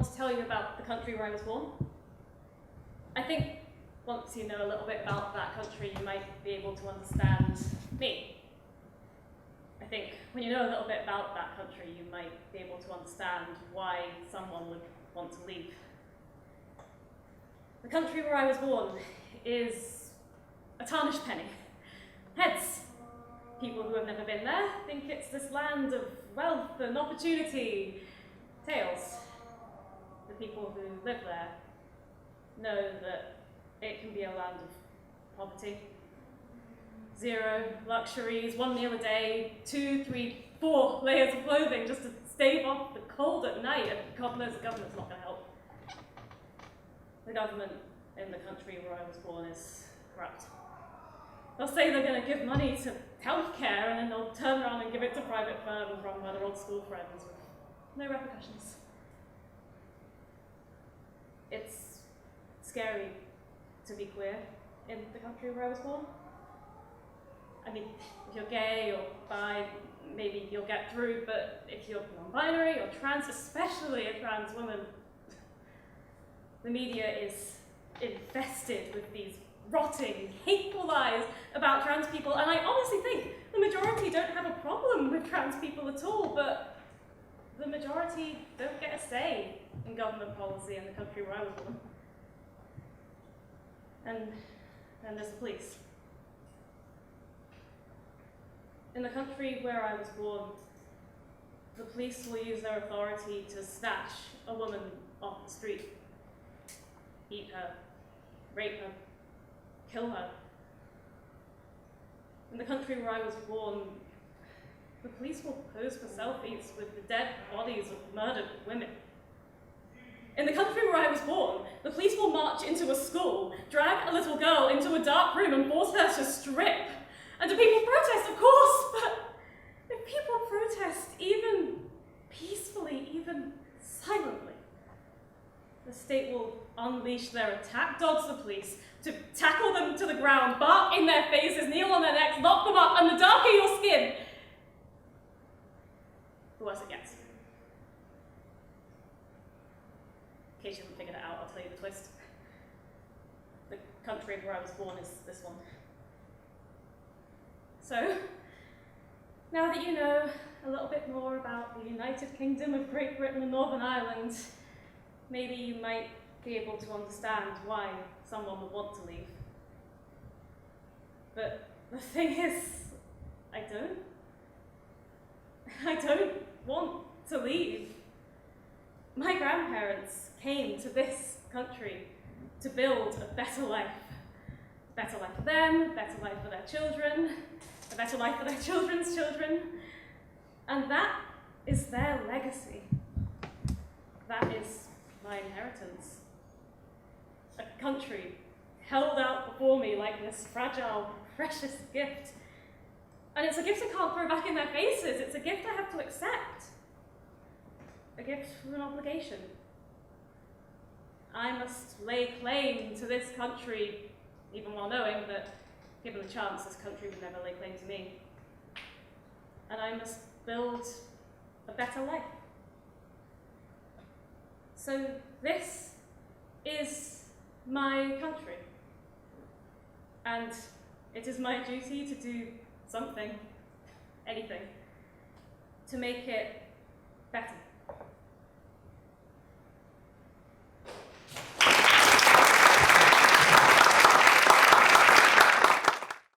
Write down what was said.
to tell you about the country where I was born. I think once you know a little bit about that country, you might be able to understand me. I think when you know a little bit about that country, you might be able to understand why someone would want to leave. The country where I was born is a tarnished penny. Heads, people who have never been there think it's this land of wealth and opportunity. Tails, the people who live there know that it can be a land of poverty. 0 luxuries, 1 meal a day, 2, 3, 4 layers of clothing just to stave off the cold at night, and God knows the government's not going to help. The government in the country where I was born is corrupt. They'll say they're going to give money to healthcare, and then they'll turn around and give it to private firms run by their old school friends with no repercussions. It's scary to be queer in the country where I was born. I mean, if you're gay or bi, maybe you'll get through, but if you're non-binary or trans, especially a trans woman, the media is infested with these rotting, hateful lies about trans people, and I honestly think the majority don't have a problem with trans people at all, but the majority don't get a say in government policy in the country where I was born. And then there's the police. In the country where I was born, the police will use their authority to snatch a woman off the street, eat her, rape her, kill her. In the country where I was born, the police will pose for selfies with the dead bodies of murdered women. In the country where I was born, the police will march into a school, drag a little girl into a dark room and force her to strip. And do people protest? Of course, but if people protest even peacefully, even silently, the state will unleash their attack dogs, the police, to tackle them to the ground, bark in their faces, kneel on their necks, lock them up, and the darker your skin, the worse it gets. In case you haven't figured it out, I'll tell you the twist. The country where I was born is this one. So, now that you know a little bit more about the United Kingdom of Great Britain and Northern Ireland, maybe you might be able to understand why someone would want to leave. But the thing is, I don't want to leave. My grandparents came to this country to build a better life. A better life for them, a better life for their children, a better life for their children's children. And that is their legacy. That is my inheritance. A country held out before me like this fragile, precious gift. And it's a gift I can't throw back in their faces. It's a gift I have to accept. A gift with an obligation. I must lay claim to this country, even while knowing that, given the chance, this country would never lay claim to me. And I must build a better life. So this is my country. And it is my duty to do something, anything, to make it better.